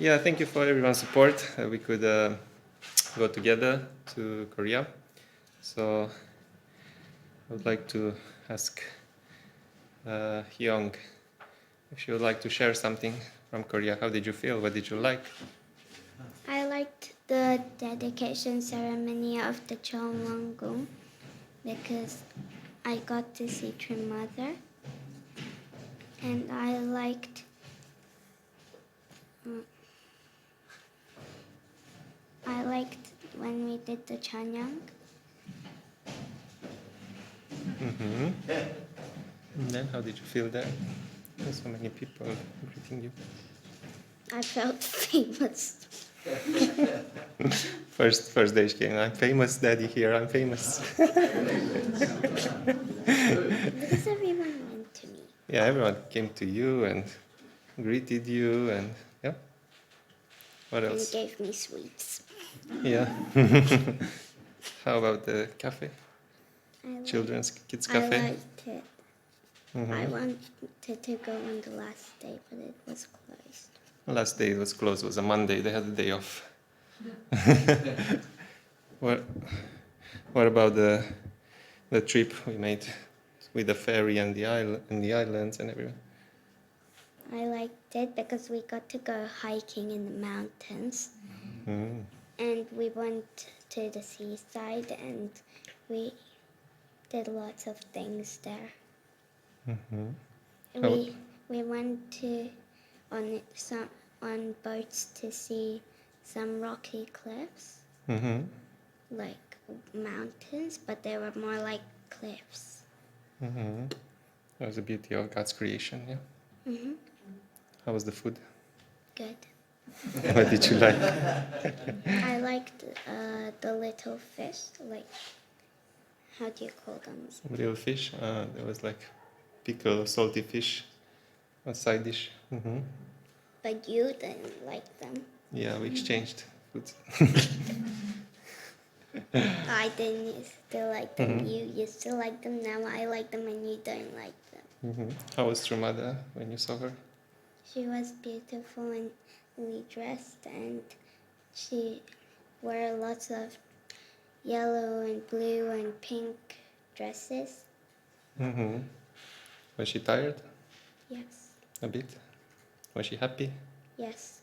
Yeah, thank you for everyone's support. We could go together to Korea. So I would like to ask Hyung if she would like to share something from Korea. How did you feel? What did you like? I liked the dedication ceremony of the Cheonwon-gung because I got to see True Mother, and I liked when we did the Chanyang. And then how did you feel there? There's so many people greeting you. I felt famous. First day she came, I'm famous, daddy here, I'm famous. Because everyone went to me. Yeah, everyone came to you and greeted you and yeah. What And else? gave me sweets. Yeah. How about the cafe? Children's Kids Cafe? I liked it. I wanted to go on the last day, but it was closed. Last day it was closed, it was a Monday, they had a day off. What about the trip we made with the ferry and the islands and everything? I liked it because we got to go hiking in the mountains. Mm. And we went to the seaside and we did lots of things there. Mm-hmm. We went on boats to see some rocky cliffs, like mountains, but they were more like cliffs. That was the beauty of God's creation, yeah. How was the food? Good. What did you like? I liked the little fish, like, how do you call them? Little fish. There was like pickle, salty fish, a side dish. But you didn't like them. Yeah, we exchanged food. I didn't still like them. You used to like them. Now I like them and you don't like them. How was True Mother when you saw her? She was beautiful and dressed, and she wore lots of yellow and blue and pink dresses. Was she tired? Yes. A bit? Was she happy? Yes.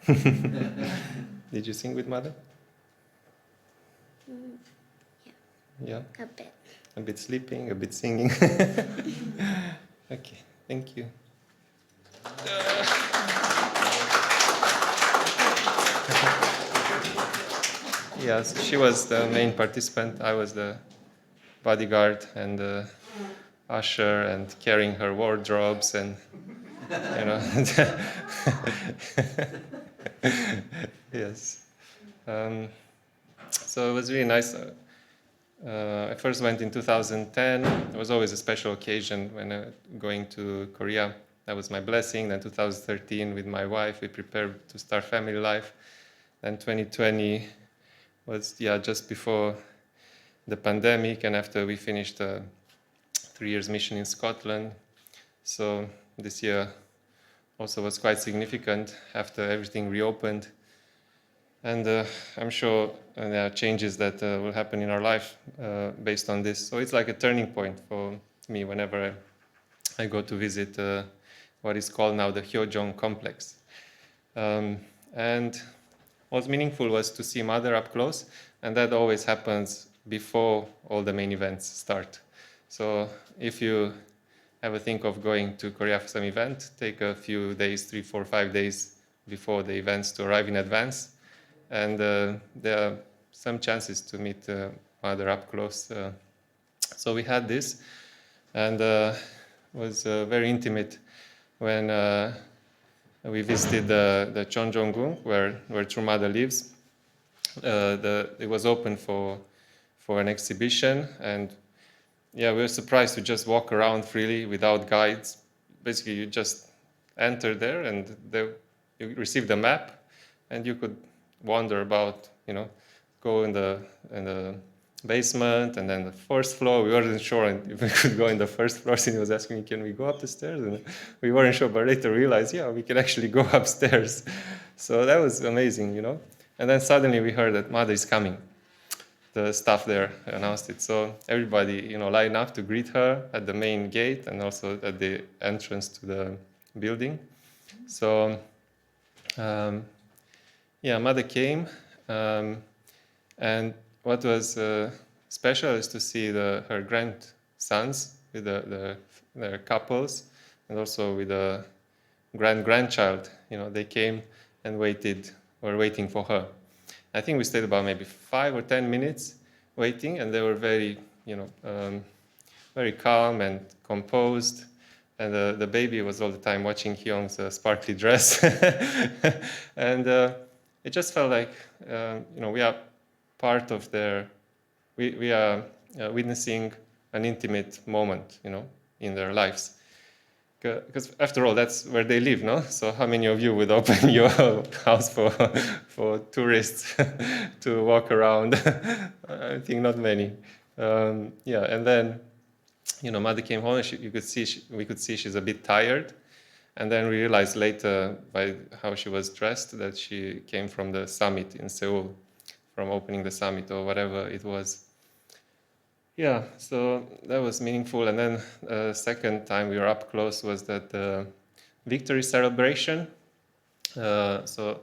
Did you sing with Mother? Yeah. Yeah? A bit. A bit sleeping, a bit singing. Okay, thank you. Yes, she was the main participant. I was the bodyguard and the usher and carrying her wardrobes and, you know. Yes. So it was really nice. I first went in 2010. It was always a special occasion when going to Korea. That was my blessing. Then 2013 with my wife, we prepared to start family life. Then 2020 was just before the pandemic and after we finished a 3 years mission in Scotland. So this year also was quite significant after everything reopened. And I'm sure there are changes that will happen in our life based on this. So it's like a turning point for me whenever I go to visit what is called now the Hyojong complex. And what's meaningful was to see Mother up close, and that always happens before all the main events start. So if you ever think of going to Korea for some event, take a few days, 3, 4, 5 days before the events to arrive in advance. And there are some chances to meet Mother up close. So we had this, and it was very intimate when we visited the Cheonjong-gung, where True Mother lives. It was open for an exhibition, and we were surprised to just walk around freely without guides. Basically, you just enter there, and you received a map, and you could wander about, go in the basement and then the first floor. We weren't sure if we could go in the first floor, and he was asking me, can we go up the stairs? And we weren't sure, but later realized, we can actually go upstairs. So that was amazing, you know. And then suddenly we heard that mother is coming. The staff there announced it. So everybody, you know, lined up to greet her at the main gate and also at the entrance to the building. So yeah, mother came, and what was special is to see her grandsons with their couples, and also with a grandchild. You know, they came and were waiting for her. I think we stayed about maybe 5 or 10 minutes waiting, and they were very, you know, very calm and composed. And the baby was all the time watching Hyung's sparkly dress. And it just felt like, you know, we are part of we are witnessing an intimate moment, you know, in their lives. Because after all, that's where they live, no? So how many of you would open your house for tourists to walk around? I think not many. Yeah, and then, you know, mother came home and we could see she's a bit tired. And then we realized later by how she was dressed that she came from the summit in Seoul, from opening the summit or whatever it was. Yeah, so that was meaningful. And then second time we were up close was that victory celebration. So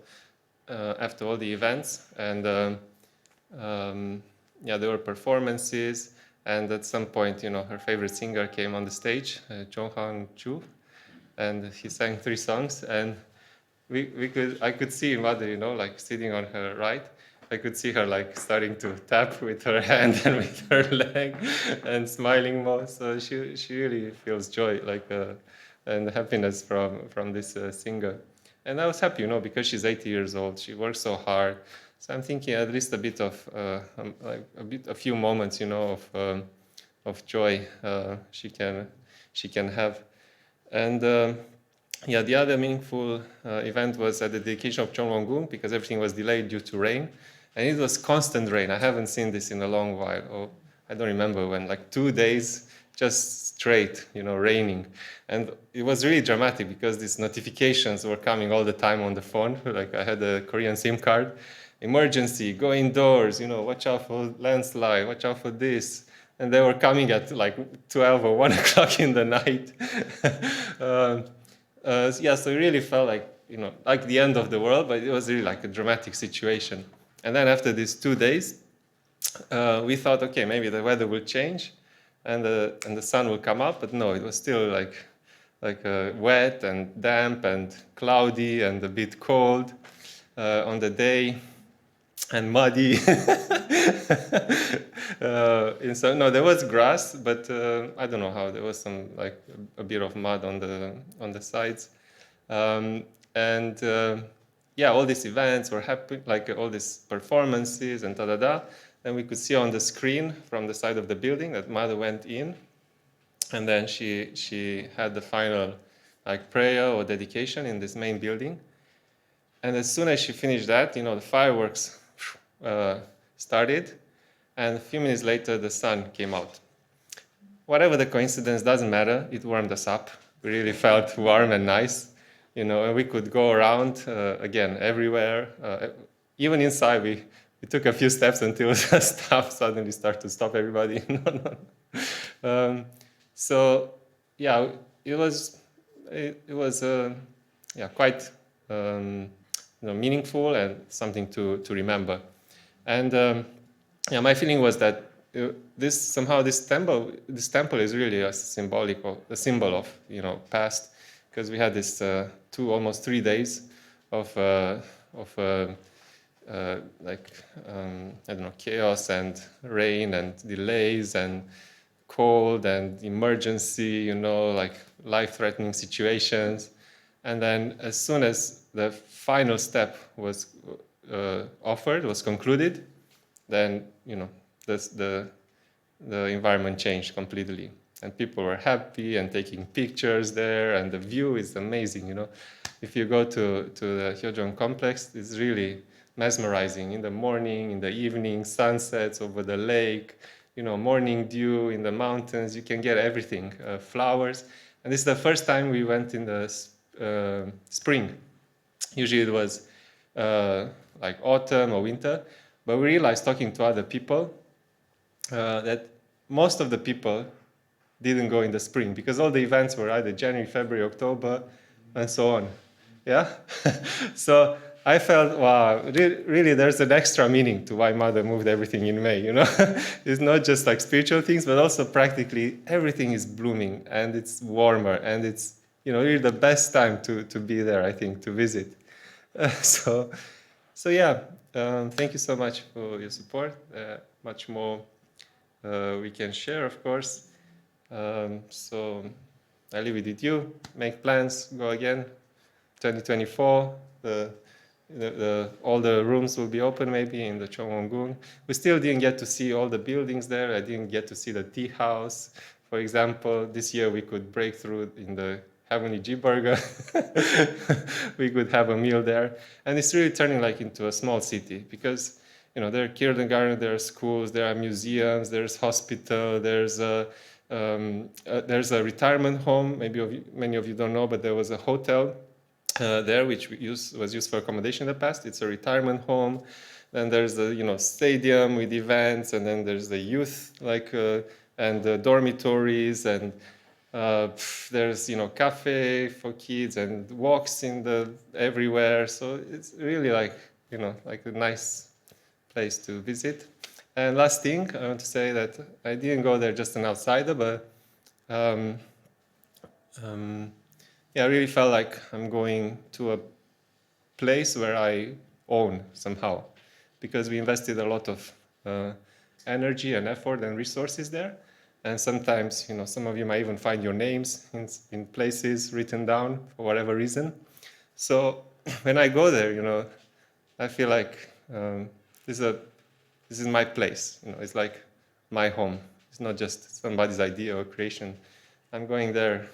after all the events, and yeah, there were performances. And at some point, you know, her favorite singer came on the stage, Jong Han Chu, and he sang 3 songs. And I could see mother, you know, like sitting on her right. I could see her like starting to tap with her hand and with her leg, and smiling more. So she really feels joy, like and happiness from this singer. And I was happy, you know, because she's 80 years old. She works so hard. So I'm thinking at least a bit of like a few moments, you know, of joy she can have. And yeah, the other meaningful event was at the dedication of Cheonwon-gung, because everything was delayed due to rain. And it was constant rain. I haven't seen this in a long while. Oh, I don't remember when, like 2 days just straight, you know, raining. And it was really dramatic because these notifications were coming all the time on the phone. Like I had a Korean SIM card. Emergency, go indoors, you know, watch out for landslide, watch out for this. And they were coming at like 12 or 1 o'clock in the night. Yeah, so it really felt like, you know, like the end of the world, but it was really like a dramatic situation. And then after these 2 days, we thought, okay, maybe the weather will change and the sun will come up, but no, it was still like wet and damp and cloudy and a bit cold on the day, and muddy. No, there was grass, but I don't know how. There was some like a bit of mud on the sides, and yeah, all these events were happening, like all these performances and da da da. Then we could see on the screen from the side of the building that mother went in, and then she had the final like prayer or dedication in this main building. And as soon as she finished that, you know, the fireworks started, and a few minutes later, the sun came out. Whatever the coincidence, doesn't matter. It warmed us up. We really felt warm and nice, you know, and we could go around again everywhere. Even inside, we took a few steps until the staff suddenly started to stop everybody. No. So yeah, it was yeah, quite you know, meaningful and something to remember. And yeah, my feeling was that this temple is really a symbol of, you know, past, because we had this almost 3 days of like I don't know, chaos and rain and delays and cold and emergency, you know, like life-threatening situations. And then as soon as the final step was concluded, then, you know, the environment changed completely. And people were happy and taking pictures there, and the view is amazing, you know. If you go to the Hyeojong complex, it's really mesmerizing. In the morning, in the evening, sunsets over the lake, you know, morning dew in the mountains, you can get everything, flowers. And this is the first time we went in the spring. Usually it was like autumn or winter. But we realized talking to other people that most of the people didn't go in the spring because all the events were either January, February, October, and so on. Yeah. So I felt, wow, really, there's an extra meaning to why Mother moved everything in May. You know, it's not just like spiritual things, but also practically everything is blooming and it's warmer and it's really the best time to be there. I think to visit. So yeah. Thank you so much for your support. Much more we can share, of course. So I leave it with you. Make plans. Go again. 2024. All the rooms will be open maybe in the Chongwon-gung. We still didn't get to see all the buildings there. I didn't get to see the tea house. For example, this year we could break through in the Heavenly G Burger. We could have a meal there. And it's really turning like into a small city because there are kindergarten, there are schools, there are museums, there's hospital, there's a retirement home. Maybe many of you don't know, but there was a hotel there, which was used for accommodation in the past. It's a retirement home. Then there's the stadium with events, and then there's the youth and the dormitories, and there's cafe for kids and walks everywhere. So it's really like a nice place to visit. And last thing, I want to say that I didn't go there just an outsider, but yeah, I really felt like I'm going to a place where I own somehow, because we invested a lot of energy and effort and resources there. And sometimes, some of you might even find your names in places written down for whatever reason. So when I go there, I feel like this is my place. It's like my home. It's not just somebody's idea or creation. I'm going there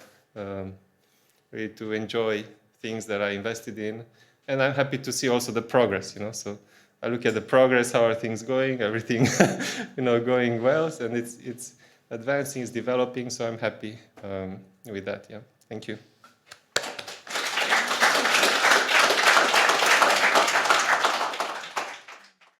really to enjoy things that I invested in, and I'm happy to see also the progress. So I look at the progress, how are things going, everything, going well, and it's advancing, it's developing. So I'm happy with that. Yeah, thank you.